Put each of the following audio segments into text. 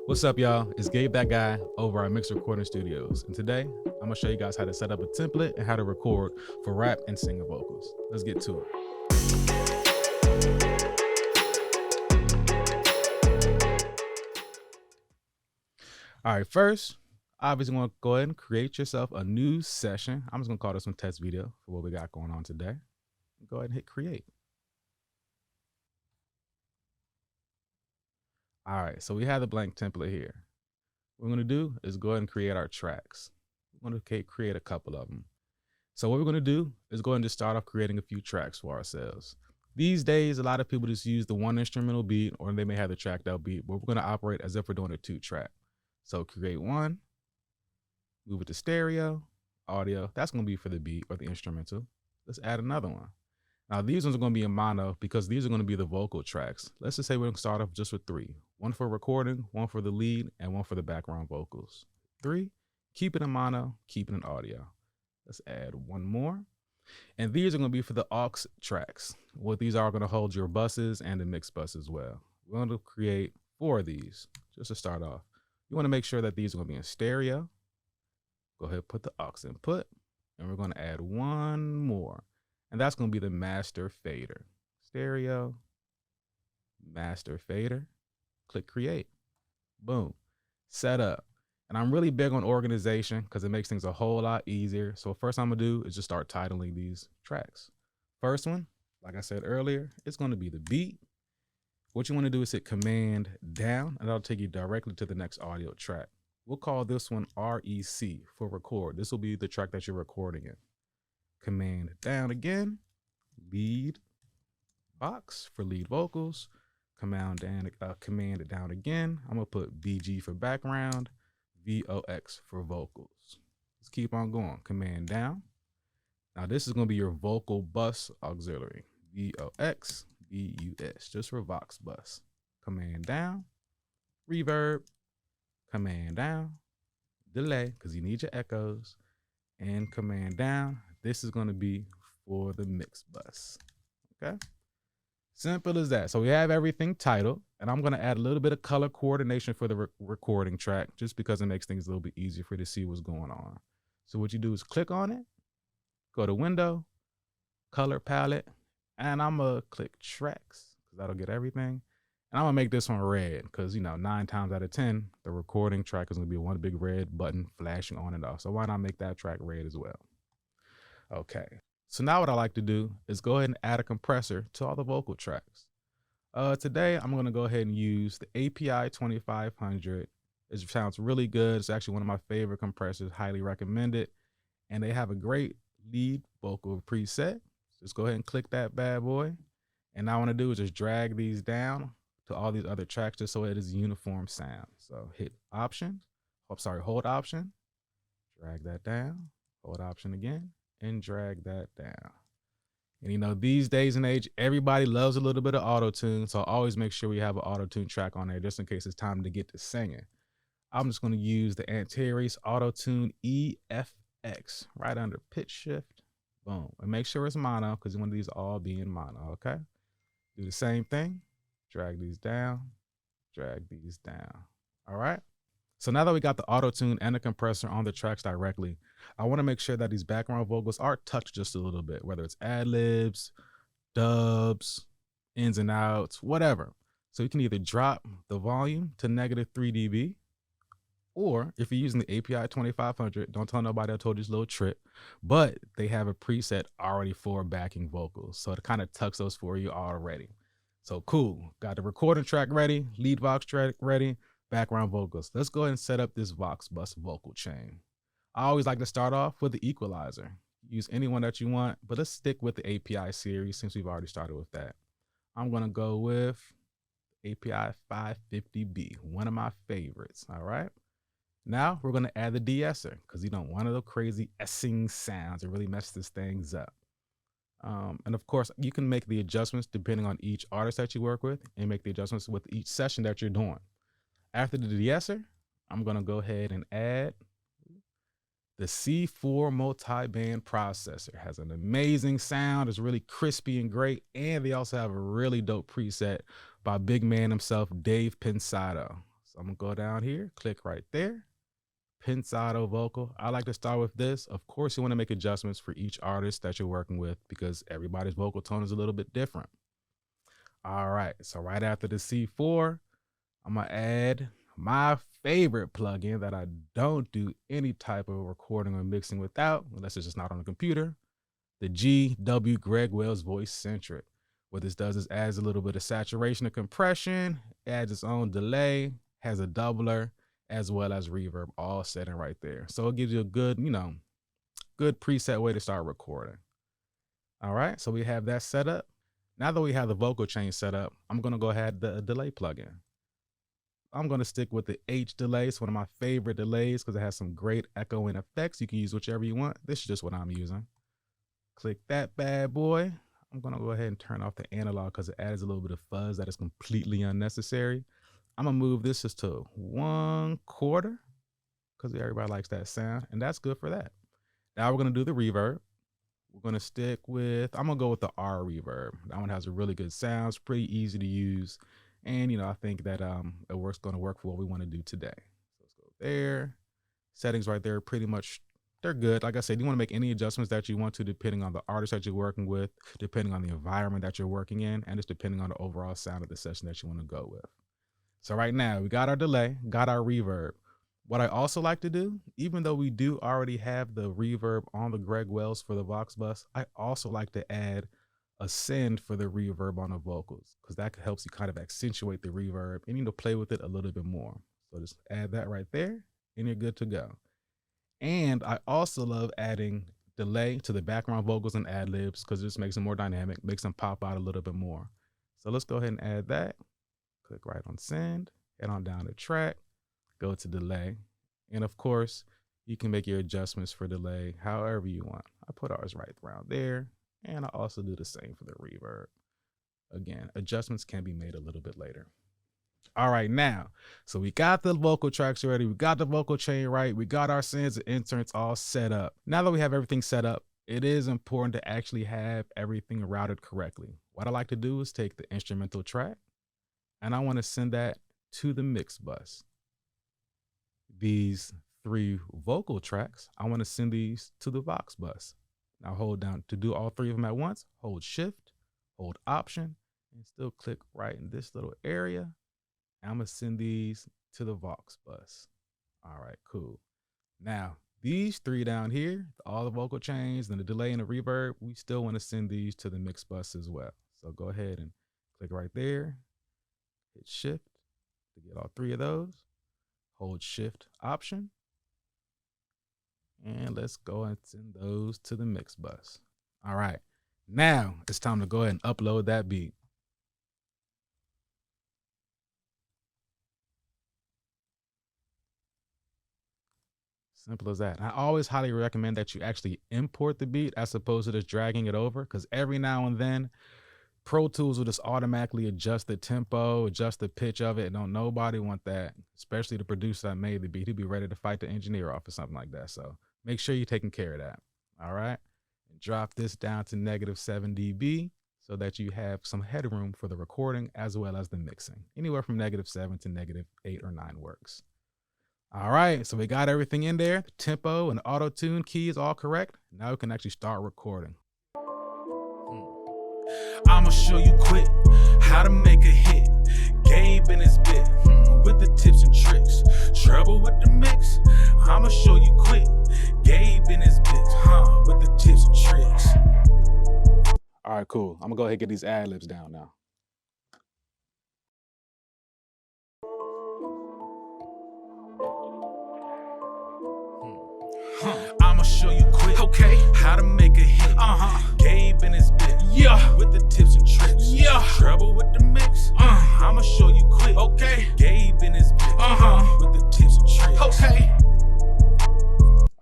What's up, y'all? It's GabeThatGuy over at Mix Recording Studios. And today, I'm going to show you guys how to set up a template and how to record for rap and singer vocals. Let's get to it. All right, first, obviously, want to go ahead and create yourself a new session. I'm just going to call this one test video for what we got going on today. Go ahead and hit create. All right, so we have the blank template here. What we're going to do is go ahead and create our tracks. We're going to create a couple of them. So what we're going to do is go ahead and just start off creating a few tracks for ourselves. These days, a lot of people just use the one instrumental beat, or they may have the tracked out beat, but we're going to operate as if we're doing a 2-track. So create one, move it to stereo, audio. That's going to be for the beat or the instrumental. Let's add another one. Now, these ones are going to be in mono because these are going to be the vocal tracks. Let's just say we're going to start off just with 3. One for recording, one for the lead, and one for the background vocals. 3, keep it in mono, keep it in audio. Let's add one more. And these are going to be for the aux tracks. What these are going to hold your buses and the mix bus as well. We're going to create 4 of these just to start off. You want to make sure that these are going to be in stereo. Go ahead and put the aux input. And we're going to add one more. And that's going to be the master fader. Stereo, master fader. Click create. Boom. Set up. And I'm really big on organization because it makes things a whole lot easier. So first I'm going to do is just start titling these tracks. First one, like I said earlier, it's going to be the beat. What you want to do is hit command down, and that'll take you directly to the next audio track. We'll call this one REC for record. This will be the track that you're recording in. Command down again, lead box for lead vocals. Command down again. I'm going to put BG for background. VOX for vocals. Let's keep on going. Command down. Now this is going to be your vocal bus auxiliary. VOX, BUS, just for Vox bus. Command down. Reverb. Command down. Delay, because you need your echoes. And command down. This is going to be for the mix bus. Okay. Simple as that. So we have everything titled, and I'm going to add a little bit of color coordination for the recording track just because it makes things a little bit easier for you to see what's going on. So what you do is click on it, go to window, color palette, and I'm going to click tracks because that'll get everything. And I'm going to make this one red because, 9 times out of 10, the recording track is going to be one big red button flashing on and off. So why not make that track red as well? Okay. So now what I like to do is go ahead and add a compressor to all the vocal tracks. Today, I'm going to go ahead and use the API 2500. It sounds really good. It's actually one of my favorite compressors, highly recommended. And they have a great lead vocal preset. Just go ahead and click that bad boy. And now what I want to do is just drag these down to all these other tracks just so it is uniform sound. So hit option, hold option, drag that down, hold option again, and drag that down. And these days and age, everybody loves a little bit of auto-tune. So I always make sure we have an auto-tune track on there just in case it's time to get to singing. I'm just going to use the Antares Auto-Tune EFX right under pitch shift. Boom. And make sure it's mono because you want these all be in mono. Okay. Do the same thing. Drag these down. Drag these down. All right. So now that we got the auto-tune and the compressor on the tracks directly, I want to make sure that these background vocals are touched just a little bit, whether it's ad-libs, dubs, ins and outs, whatever. So you can either drop the volume to -3 dB, or if you're using the API 2500, don't tell nobody I told you this little trick, but they have a preset already for backing vocals. So it kind of tucks those for you already. So cool. Got the recording track ready, lead Vox track ready, background vocals. Let's go ahead and set up this Vox bus vocal chain. I always like to start off with the equalizer. Use any one that you want, but let's stick with the API series since we've already started with that. I'm going to go with API 550B, one of my favorites. All right. Now we're going to add the de-esser because you don't want those crazy essing sounds. It really messes things up. And of course, you can make the adjustments depending on each artist that you work with and make the adjustments with each session that you're doing. After the de-esser, I'm going to go ahead and add the C4 multi-band processor. It has an amazing sound. It's really crispy and great. And they also have a really dope preset by big man himself, Dave Pensado. So I'm gonna go down here, click right there, Pensado vocal. I like to start with this. Of course, you want to make adjustments for each artist that you're working with because everybody's vocal tone is a little bit different. All right, so right after the C4, I'm gonna add my favorite plugin that I don't do any type of recording or mixing without, unless it's just not on the computer, the GW Greg Wells Voice Centric. What this does is adds a little bit of saturation and compression, adds its own delay, has a doubler, as well as reverb, all set in right there. So it gives you a good, good preset way to start recording. All right, so we have that set up. Now that we have the vocal chain set up, I'm gonna go ahead the delay plugin. I'm gonna stick with the H delay. It's one of my favorite delays because it has some great echoing effects. You can use whichever you want. This is just what I'm using. Click that bad boy. I'm gonna go ahead and turn off the analog because it adds a little bit of fuzz that is completely unnecessary. I'm gonna move this just to 1/4 because everybody likes that sound, and that's good for that. Now we're gonna do the reverb. We're gonna stick with, I'm gonna go with the R reverb. That one has a really good sound. It's pretty easy to use, and I think that it's gonna work for what we want to do today. So let's go there. Settings right there, pretty much they're good. Like I said, you want to make any adjustments that you want to depending on the artist that you're working with, depending on the environment that you're working in, and just depending on the overall sound of the session that you want to go with. So right now we got our delay, got our reverb. What I also like to do, even though we do already have the reverb on the Greg Wells for the Vox bus, I also like to add a send for the reverb on the vocals because that helps you kind of accentuate the reverb and play with it a little bit more. So just add that right there and you're good to go. And I also love adding delay to the background vocals and ad libs because it just makes them more dynamic, makes them pop out a little bit more. So let's go ahead and add that. Click right on send, head on down to track, go to delay. And of course, you can make your adjustments for delay however you want. I put ours right around there. And I also do the same for the reverb. Again, adjustments can be made a little bit later. All right, now, so we got the vocal tracks ready. We got the vocal chain right. We got our sends and inserts all set up. Now that we have everything set up, it is important to actually have everything routed correctly. What I like to do is take the instrumental track and I want to send that to the mix bus. These 3 vocal tracks, I want to send these to the Vox bus. Now hold down to do all 3 of them at once, hold shift, hold option, and still click right in this little area. I'm gonna send these to the Vox bus. All right, cool. Now, these 3 down here, all the vocal chains and the delay and the reverb, we still want to send these to the mix bus as well. So go ahead and click right there, hit shift to get all 3 of those, hold shift option, and let's go and send those to the mix bus. All right, now it's time to go ahead and upload that beat. Simple as that. I always highly recommend that you actually import the beat as opposed to just dragging it over, because every now and then Pro Tools will just automatically adjust the tempo, adjust the pitch of it. Don't nobody want that, especially the producer that made the beat. He'd be ready to fight the engineer off or something like that. So make sure you're taking care of that. All right. And drop this down to -7 dB so that you have some headroom for the recording as well as the mixing. Anywhere from -7 to -8 or 9 works. All right, so we got everything in there. The tempo and the auto-tune key is all correct. Now we can actually start recording. I'ma show you quick how to make a hit. Gabe in his bit with the tips and tricks. Trouble with the mix. I'ma show you quick. Gabe in his bit, with the tips and tricks. All right, cool. I'm gonna go ahead and get these ad libs down now. I'ma show you quick, okay, how to make a hit. Gabe in his bit, with the tips and tricks. Trouble with the mix. I'ma show you quick, okay. Gabe in his bit, with the tips and tricks. Okay.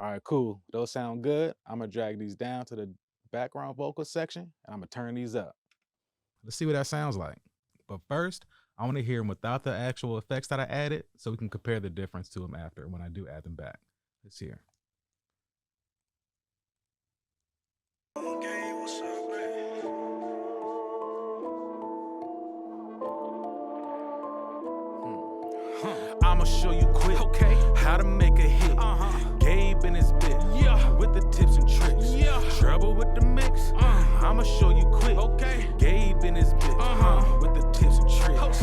All right, cool. Those sound good. I'm gonna drag these down to the background vocal section, and I'm gonna turn these up. Let's see what that sounds like. But first, I want to hear them without the actual effects that I added, so we can compare the difference to them after when I do add them back. Let's hear. I'ma show you quick, okay, how to make a hit. Gabe in his bit, yeah, with the tips and tricks. Yeah, trouble with the mix. I'ma show you quick, okay. Gabe in his bit, with the tips and tricks.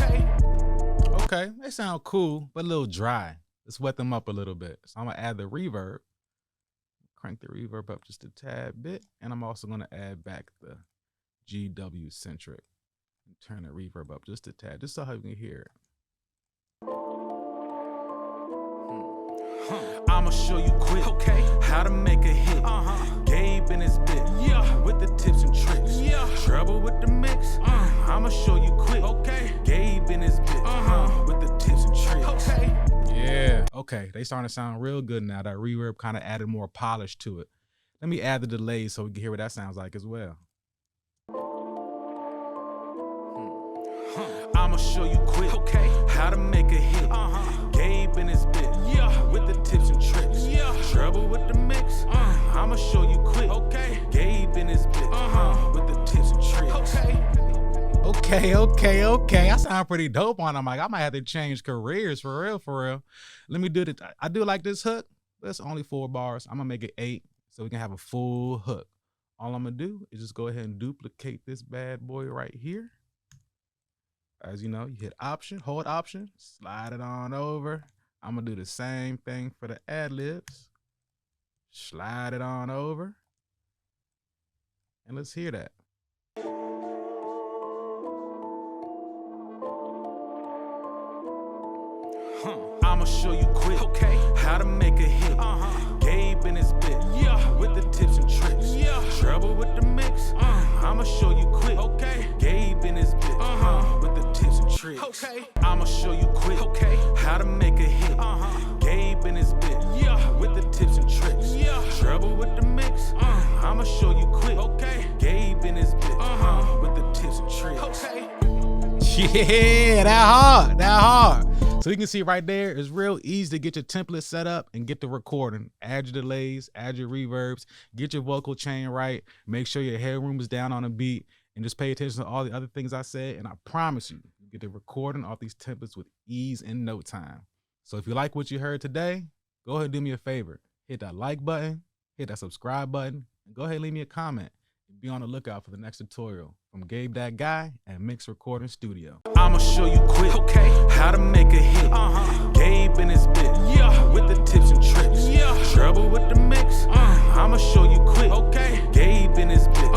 Okay, they sound cool, but a little dry. Let's wet them up a little bit. So I'm gonna add the reverb. Crank the reverb up just a tad bit, and I'm also gonna add back the GW centric and turn the reverb up just a tad, just so you can hear it. I'ma show you quick, okay, how to make a hit. Gabe in his bit, yeah, with the tips and tricks. Yeah, trouble with the mix. I'ma show you quick, okay. Gabe in his bit, with the tips and tricks. Yeah, okay, they starting to sound real good now. That reverb kind of added more polish to it. Let me add the delay so we can hear what that sounds like as well. I'ma show you quick, okay, how to make a hit. Gabe in his bit, yeah, with the tips and tricks. Yeah, trouble with the mix. I'ma show you quick, okay. Gabe in his bit, with the tips and tricks. Okay. I sound pretty dope on them. Like I might have to change careers for real. Let me do it. I do like this hook, but it's only 4 bars. I'm gonna make it 8 so we can have a full hook. All I'm gonna do is just go ahead and duplicate this bad boy right here. As you know, you hit Option, hold Option, slide it on over. I'm gonna do the same thing for the ad-libs. Slide it on over. And let's hear that. I'ma show you quick, okay, how to make a hit. Gabe in his bit, yeah, with the tips and tricks. Yeah, trouble with the mix. I'ma show you quick, okay. Gabe in his bit, with the tips and tricks. I'ma show you quick, okay, how to make a hit. Gabe in his bit, yeah, with the tips and tricks. Yeah, trouble with the mix. I'ma show you quick, okay. Gabe in his bit, with the tips and tricks. Yeah, that hard. So you can see right there, it's real easy to get your template set up and get the recording. Add your delays, add your reverbs, get your vocal chain right, make sure your headroom is down on a beat, and just pay attention to all the other things I said. And I promise you, you get the recording off these templates with ease in no time. So if you like what you heard today, go ahead and do me a favor. Hit that like button, hit that subscribe button, and go ahead and leave me a comment. Be on the lookout for the next tutorial from GabeThatGuy at Mix Recording Studio. I'ma show you quick, okay, how to make a hit. Gabe in his bit, yeah, with the tips and tricks. Yeah, trouble with the mix. I'ma show you quick, okay. Gabe in his bit,